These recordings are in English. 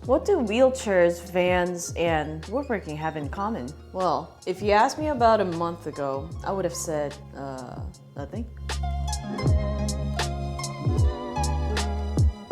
What do wheelchairs, vans, and woodworking have in common? Well, if you asked me about a month ago, I would have said, nothing.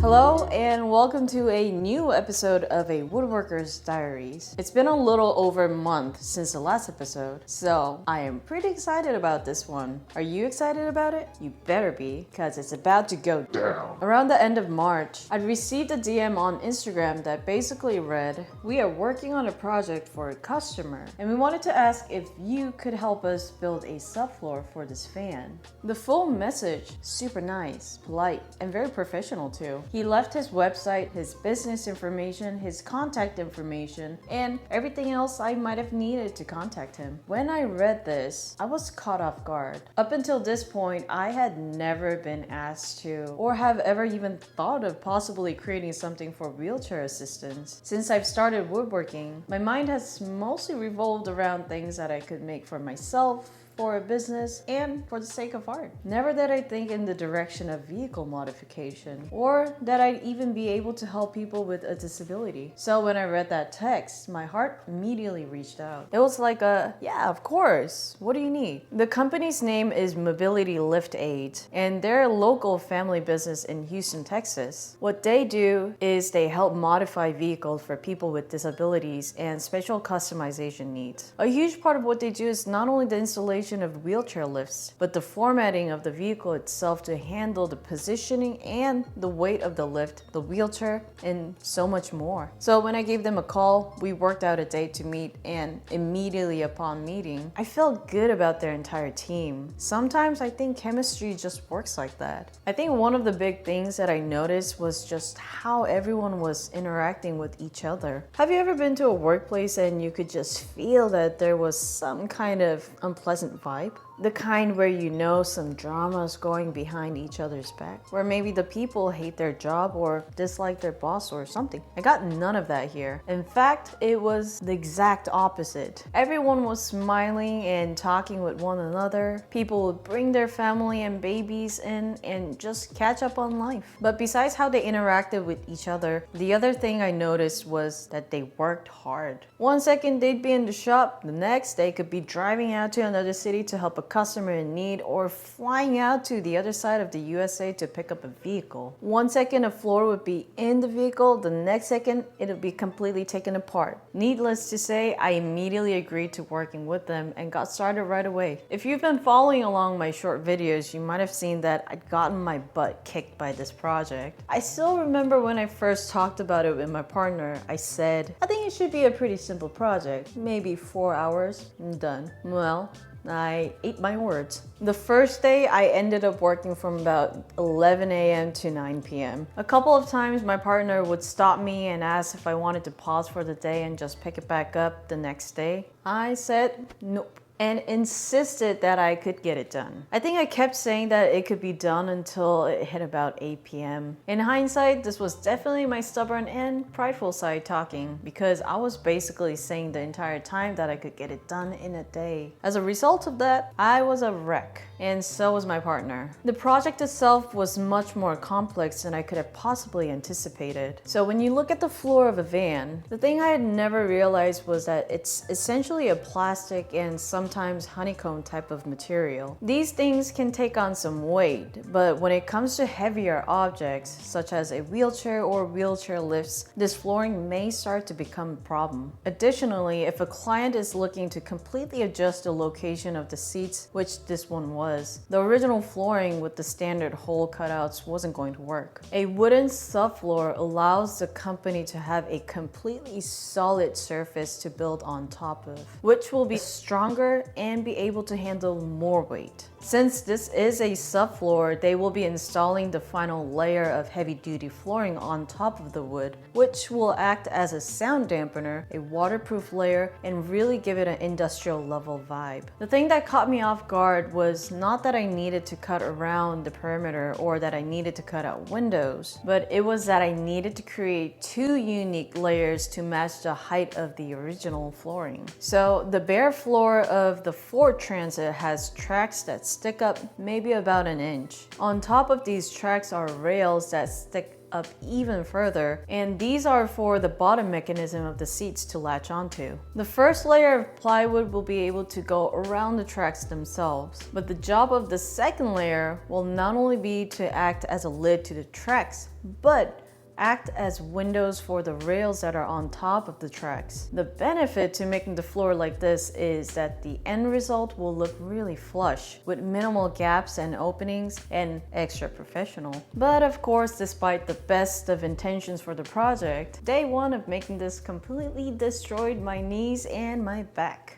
Hello and welcome to a new episode of a Woodworker's Diaries. It's been a little over a month since the last episode, so I am pretty excited about this one. Are you excited about it? You better be, because it's about to go down. Around the end of March, I received a DM on Instagram that basically read, "We are working on a project for a customer, and we wanted to ask if you could help us build a subfloor for this fan." The full message, super nice, polite, and very professional too. He left his website, his business information, his contact information, and everything else I might have needed to contact him. When I read this, I was caught off guard. Up until this point, I had never been asked to, or have ever even thought of possibly creating something for wheelchair assistance. Since I've started woodworking, my mind has mostly revolved around things that I could make for myself, for a business, and for the sake of art. Never did I think in the direction of vehicle modification, or that I'd even be able to help people with a disability. So when I read that text, my heart immediately reached out. It was like yeah, of course, what do you need? The company's name is Mobility Lift Aid, and they're a local family business in Houston, Texas. What they do is they help modify vehicles for people with disabilities and special customization needs. A huge part of what they do is not only the installation of wheelchair lifts, but the formatting of the vehicle itself to handle the positioning and the weight of the lift, the wheelchair, and so much more. So when I gave them a call, we worked out a date to meet, and immediately upon meeting, I felt good about their entire team. Sometimes I think chemistry just works like that. I think one of the big things that I noticed was just how everyone was interacting with each other. Have you ever been to a workplace and you could just feel that there was some kind of unpleasant vibe? The kind where you know some drama is going behind each other's back, where maybe the people hate their job or dislike their boss or something. I got none of that here. In fact, it was the exact opposite. Everyone was smiling and talking with one another. People would bring their family and babies in and just catch up on life. But besides how they interacted with each other, the other thing I noticed was that they worked hard. One second they'd be in the shop, the next they could be driving out to another city to help a customer in need, or flying out to the other side of the USA to pick up a vehicle. One second a floor would be in the vehicle, the next second it would be completely taken apart. Needless to say, I immediately agreed to working with them and got started right away. If you've been following along my short videos, you might have seen that I'd gotten my butt kicked by this project. I still remember when I first talked about it with my partner, I said, I think it should be a pretty simple project, maybe 4 hours, and done. Well, I ate my words. The first day, I ended up working from about 11 a.m. to 9 p.m. A couple of times, my partner would stop me and ask if I wanted to pause for the day and just pick it back up the next day. I said nope, and insisted that I could get it done. I think I kept saying that it could be done until it hit about 8 p.m. In hindsight, this was definitely my stubborn and prideful side talking, because I was basically saying the entire time that I could get it done in a day. As a result of that, I was a wreck, and so was my partner. The project itself was much more complex than I could have possibly anticipated. So when you look at the floor of a van, the thing I had never realized was that it's essentially a plastic and sometimes honeycomb type of material. These things can take on some weight, but when it comes to heavier objects, such as a wheelchair or wheelchair lifts, this flooring may start to become a problem. Additionally, if a client is looking to completely adjust the location of the seats, which this one was, the original flooring with the standard hole cutouts wasn't going to work. A wooden subfloor allows the company to have a completely solid surface to build on top of, which will be stronger and be able to handle more weight. Since this is a subfloor, they will be installing the final layer of heavy-duty flooring on top of the wood, which will act as a sound dampener, a waterproof layer, and really give it an industrial level vibe. The thing that caught me off guard was not that I needed to cut around the perimeter or that I needed to cut out windows, but it was that I needed to create two unique layers to match the height of the original flooring. So the bare floor of the Ford Transit has tracks that stick up maybe about an inch. On top of these tracks are rails that stick up even further, and these are for the bottom mechanism of the seats to latch onto. The first layer of plywood will be able to go around the tracks themselves, but the job of the second layer will not only be to act as a lid to the tracks, but act as windows for the rails that are on top of the tracks. The benefit to making the floor like this is that the end result will look really flush with minimal gaps and openings and extra professional. But of course, despite the best of intentions for the project, day one of making this completely destroyed my knees and my back.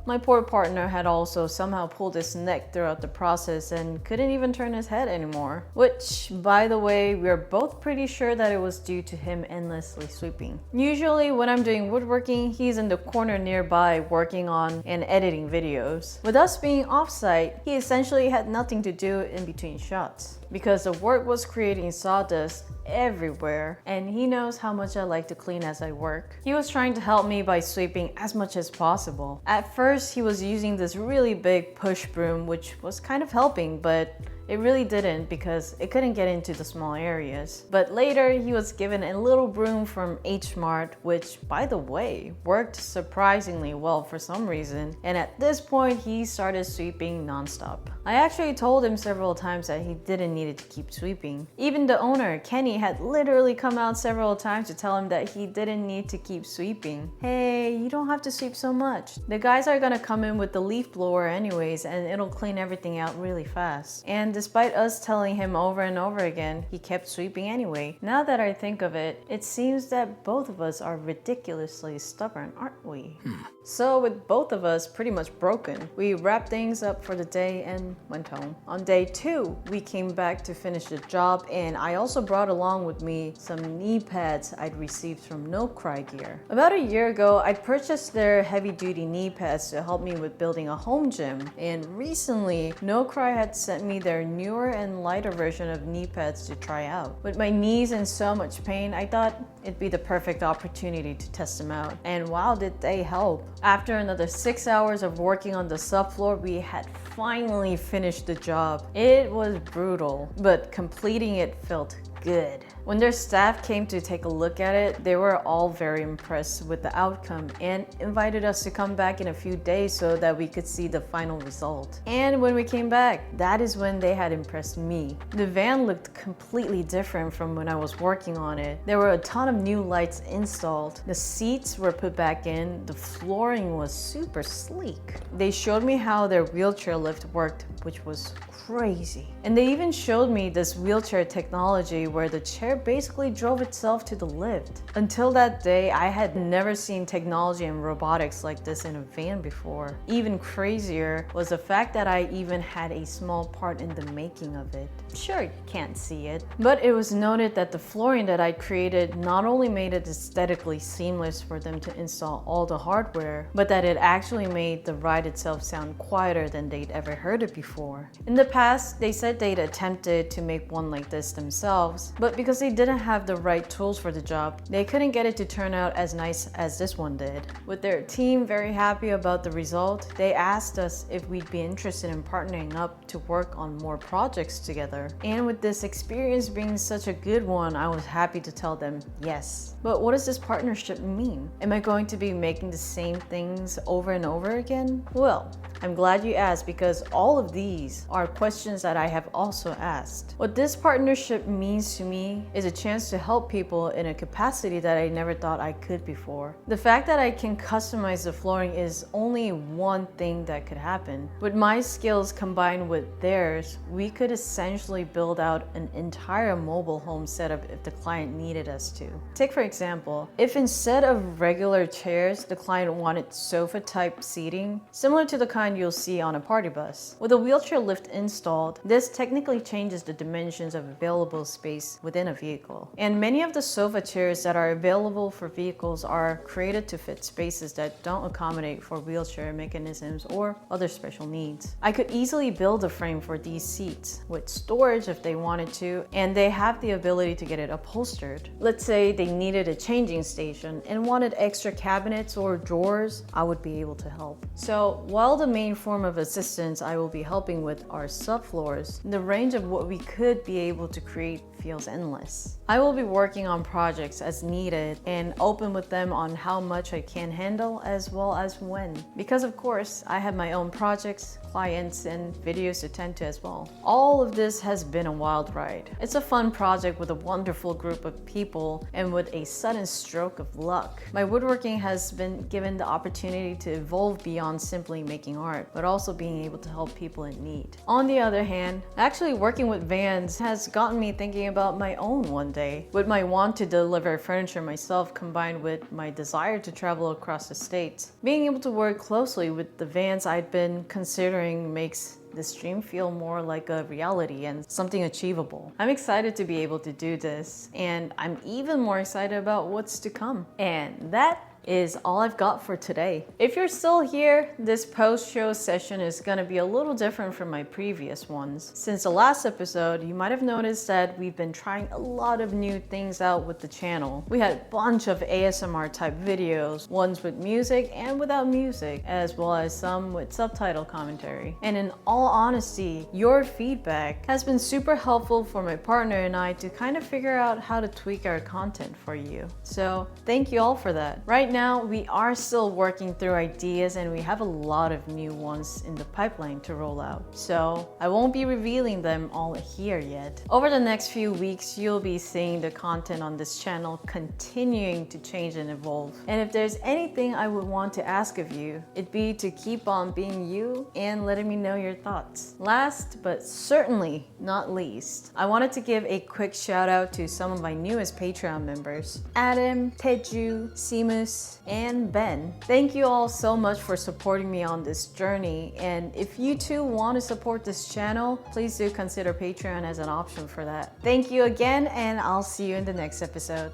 My poor partner had also somehow pulled his neck throughout the process and couldn't even turn his head anymore. Which, by the way, we are both pretty sure that it was due to him endlessly sweeping. Usually when I'm doing woodworking, he's in the corner nearby working on and editing videos. With us being off-site, he essentially had nothing to do in between shots, because the work was creating sawdust everywhere, and he knows how much I like to clean as I work. He was trying to help me by sweeping as much as possible. At first, he was using this really big push broom, which was kind of helping, but it really didn't because it couldn't get into the small areas. But later, he was given a little broom from H Mart, which, by the way, worked surprisingly well for some reason. And at this point, he started sweeping nonstop. I actually told him several times that he didn't need to keep sweeping. Even the owner, Kenny, had literally come out several times to tell him that he didn't need to keep sweeping. Hey, you don't have to sweep so much. The guys are gonna come in with the leaf blower anyways, and it'll clean everything out really fast. And despite us telling him over and over again, he kept sweeping anyway. Now that I think of it, it seems that both of us are ridiculously stubborn, aren't we? So with both of us pretty much broken, we wrapped things up for the day and went home. On day 2, we came back to finish the job, and I also brought along with me some knee pads I'd received from No Cry Gear. About a year ago, I purchased their heavy-duty knee pads to help me with building a home gym, and recently, No Cry had sent me their newer and lighter version of knee pads to try out. With my knees in so much pain, I thought it'd be the perfect opportunity to test them out. And wow, did they help. After another 6 hours of working on the subfloor, we had finally finished the job. It was brutal, but completing it felt good. When their staff came to take a look at it, they were all very impressed with the outcome and invited us to come back in a few days so that we could see the final result. And when we came back, that is when they had impressed me. The van looked completely different from when I was working on it. There were a ton of new lights installed. The seats were put back in. The flooring was super sleek. They showed me how their wheelchair lift worked, which was crazy. And they even showed me this wheelchair technology where the chair basically drove itself to the lift. Until that day, I had never seen technology and robotics like this in a van before. Even crazier was the fact that I even had a small part in the making of it. Sure, you can't see it, but it was noted that the flooring that I created not only made it aesthetically seamless for them to install all the hardware, but that it actually made the ride itself sound quieter than they'd ever heard it before. In the past, they said they'd attempted to make one like this themselves, but because they didn't have the right tools for the job, they couldn't get it to turn out as nice as this one did. With their team very happy about the result, they asked us if we'd be interested in partnering up to work on more projects together. And with this experience being such a good one, I was happy to tell them yes. But what does this partnership mean? Am I going to be making the same things over and over again? Well, I'm glad you asked, because all of these are questions that I have also asked. What this partnership means to me is a chance to help people in a capacity that I never thought I could before. The fact that I can customize the flooring is only one thing that could happen. With my skills combined with theirs, we could essentially build out an entire mobile home setup if the client needed us to. Take for example, if instead of regular chairs, the client wanted sofa-type seating, similar to the kind you'll see on a party bus. With a wheelchair lift installed, this technically changes the dimensions of available space within a vehicle. And many of the sofa chairs that are available for vehicles are created to fit spaces that don't accommodate for wheelchair mechanisms or other special needs. I could easily build a frame for these seats with storage if they wanted to, and they have the ability to get it upholstered. Let's say they needed a changing station and wanted extra cabinets or drawers, I would be able to help. So while the main form of assistance I will be helping with are subfloors, the range of what we could be able to create feels endless. I will be working on projects as needed and open with them on how much I can handle as well as when. Because of course, I have my own projects, clients, and videos to tend to as well. All of this has been a wild ride. It's a fun project with a wonderful group of people and with a sudden stroke of luck. My woodworking has been given the opportunity to evolve beyond simply making art, but also being able to help people in need. On the other hand, actually working with vans has gotten me thinking about my own one day. With my want to deliver furniture myself combined with my desire to travel across the states, being able to work closely with the vans I'd been considering makes this dream feel more like a reality and something achievable. I'm excited to be able to do this, and I'm even more excited about what's to come. And that is all I've got for today. If you're still here, this post-show session is gonna be a little different from my previous ones. Since the last episode, you might have noticed that we've been trying a lot of new things out with the channel. We had a bunch of ASMR type videos, ones with music and without music, as well as some with subtitle commentary. And in all honesty, your feedback has been super helpful for my partner and I to kind of figure out how to tweak our content for you. So thank you all for that. Right now, we are still working through ideas and we have a lot of new ones in the pipeline to roll out. So I won't be revealing them all here yet. Over the next few weeks, you'll be seeing the content on this channel continuing to change and evolve. And if there's anything I would want to ask of you, it'd be to keep on being you and letting me know your thoughts. Last, but certainly not least, I wanted to give a quick shout out to some of my newest Patreon members, Adam, Teju, Simus, and Ben. Thank you all so much for supporting me on this journey, and if you too want to support this channel, please do consider Patreon as an option for that. Thank you again, and I'll see you in the next episode.